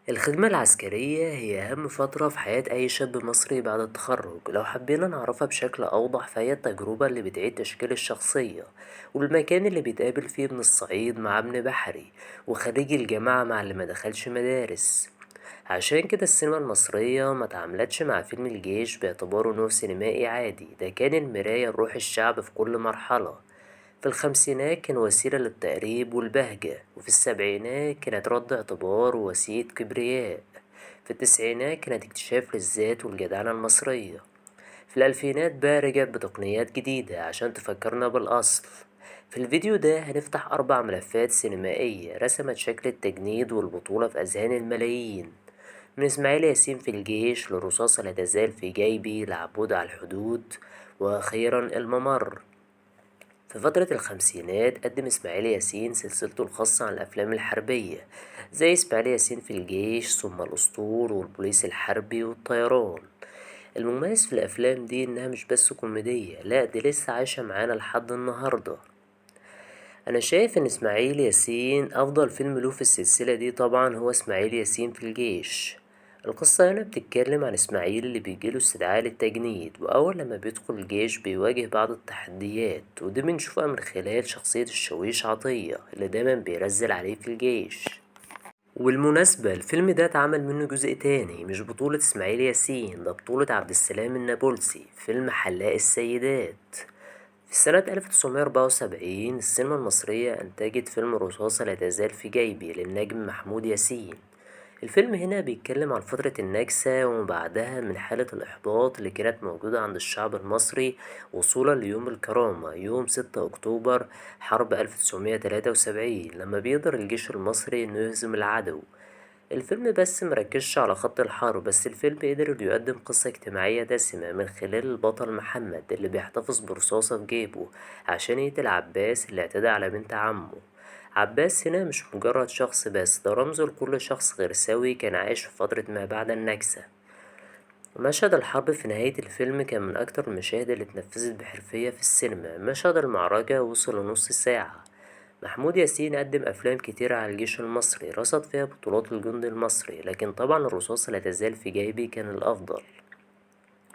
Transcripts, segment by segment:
الخدمة العسكرية هي أهم فترة في حياة أي شاب مصري بعد التخرج. لو حبينا نعرفها بشكل أوضح فهي التجربة اللي بتعيد تشكيل الشخصية، والمكان اللي بيتقابل فيه ابن الصعيد مع ابن بحري، وخريج الجامعة مع اللي مدخلش مدارس. عشان كده السينما المصرية ما تعاملتش مع فيلم الجيش باعتباره نوع سينمائي عادي، ده كان المراية لروح الشعب في كل مرحلة. في الخمسينات كان وسيلة للتقريب والبهجة، وفي السبعينات كانت رد اعتبار ووسيلة كبرياء. في التسعينات كانت اكتشاف للذات والجدعنة المصرية. في الألفينات بقى رجعت بتقنيات جديدة عشان تفكرنا بالأصل. في الفيديو ده هنفتح 4 ملفات سينمائية رسمت شكل التجنيد والبطولة في أذهان الملايين، من إسماعيل ياسين في الجيش لرصاصة لا تزال في جيبي لعبود على الحدود، وأخيرا الممر. في فترة الخمسينات قدم إسماعيل ياسين سلسلته الخاصة عن الأفلام الحربية، زي إسماعيل ياسين في الجيش ثم الأسطول والبوليس الحربي والطيران. المميز في الأفلام دي إنها مش بس كوميدية، لأ دي لسه عايشة معانا لحد النهاردة. أنا شايف إن إسماعيل ياسين أفضل فيلم له في السلسلة دي طبعا هو إسماعيل ياسين في الجيش. القصة هنا بتتكلم عن إسماعيل اللي بيجيله استدعاء للتجنيد، وأول لما بيدخل الجيش بيواجه بعض التحديات، ودي بنشوفها من خلال شخصية الشاويش عطية اللي دايما بيرزل عليه في الجيش. وبالمناسبة الفيلم ده اتعمل منه جزء تاني مش بطولة إسماعيل ياسين، ده بطولة عبد السلام النابلسي، فيلم حلاق السيدات. في سنة 1974 السينما المصرية أنتجت فيلم رصاصة لا تزال في جيبي للنجم محمود ياسين. الفيلم هنا بيتكلم عن فترة النكسة وما بعدها من حالة الإحباط اللي كانت موجودة عند الشعب المصري، وصولا ليوم الكرامة يوم 6 أكتوبر حرب 1973 لما بيقدر الجيش المصري إنه يهزم العدو. الفيلم بس مركزش على خط الحرب بس، الفيلم قدر إنه يقدم قصة اجتماعية دسمة من خلال البطل محمد اللي بيحتفظ برصاصة في جيبه عشان يقتل عباس اللي اعتدى على بنت عمه. عباس هنا مش مجرد شخص بس، ده رمز لكل شخص غير سوي كان عايش في فترة ما بعد النكسة. مشهد الحرب في نهاية الفيلم كان من أكتر المشاهد اللي اتنفذت بحرفية في السينما. مشهد المعركة وصل لنص ساعة. محمود ياسين قدم أفلام كتيرة على الجيش المصري رصد فيها بطولات الجند المصري، لكن طبعا الرصاصة لا تزال في جيبي كان الأفضل.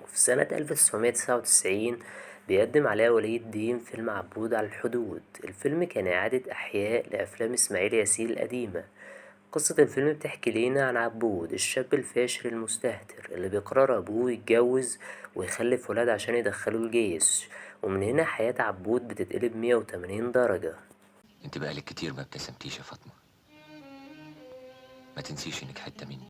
وفي سنة 1999 بيقدم علاء ولي الدين فيلم عبود على الحدود. الفيلم كان إعادة إحياء لأفلام إسماعيل ياسين القديمة. قصة الفيلم بتحكي لينا عن عبود الشاب الفاشل المستهتر اللي بيقرر أبوه يتجوز ويخلف ولاد عشان يدخله الجيش، ومن هنا حياة عبود بتتقلب 180 درجة. انت بقالك كتير ما ابتسمتيش يا فاطمة. ما تنسيش انك حتة مني.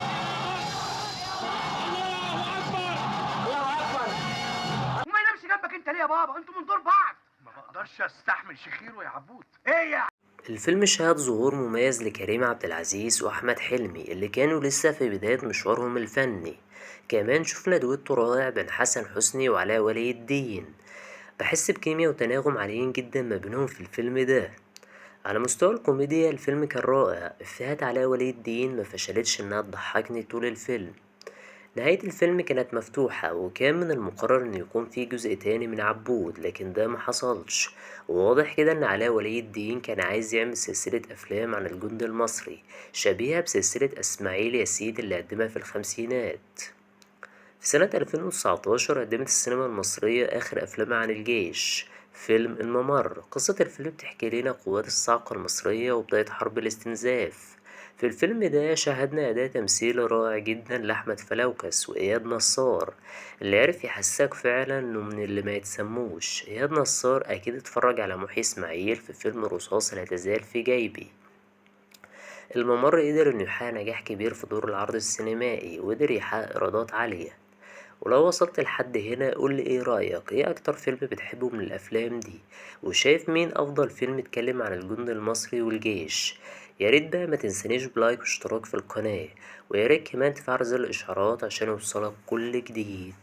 وما ينامش جنبك انت ليه يا بابا؟ انتوا من دور بعض. ما بقدرش استحمل شخيره يا عبود. ايه يا الفيلم شهد ظهور مميز لكريم عبد العزيز وأحمد حلمي اللي كانوا لسه في بداية مشوارهم الفني. كمان شفنا دويتو رائع بين حسن حسني وعلاء ولي الدين، بحس بكيميا وتناغم عاليين جدا ما بينهم في الفيلم ده. على مستوى الكوميديا الفيلم كان رائع، إفيهات علاء ولي الدين ما فشلتش إنها تضحكني طول الفيلم. نهاية الفيلم كانت مفتوحة، وكان من المقرر إن يكون في جزء تاني من عبود لكن ده محصلش. وواضح كده إن علاء ولي الدين كان عايز يعمل سلسلة أفلام عن الجند المصري شبيهة بسلسلة إسماعيل ياسين اللي قدمها في الخمسينات. في سنة 2019 قدمت السينما المصرية آخر أفلامها عن الجيش، فيلم الممر. قصة الفيلم بتحكي لنا قوات الصاعقة المصرية وبداية حرب الاستنزاف. في الفيلم ده شاهدنا أداء تمثيل رائع جدا لأحمد فلوكس وإياد نصار، اللي عرف يحسسك فعلا إنه من اللي ما يتسموش. إياد نصار أكيد اتفرج على محي إسماعيل في فيلم رصاصة لا تزال في جيبي. الممر قدر إنه يحقق نجاح كبير في دور العرض السينمائي، وقدر يحقق إيرادات عالية. ولو وصلت لحد هنا قولي ايه رأيك، ايه اكتر فيلم بتحبه من الافلام دي، وشايف مين افضل فيلم اتكلم عن الجند المصري والجيش. ياريت بقى ما تنسانيش بلايك واشتراك في القناة، وياريت كمان تفعل زر الاشعارات عشان يوصلك كل جديد.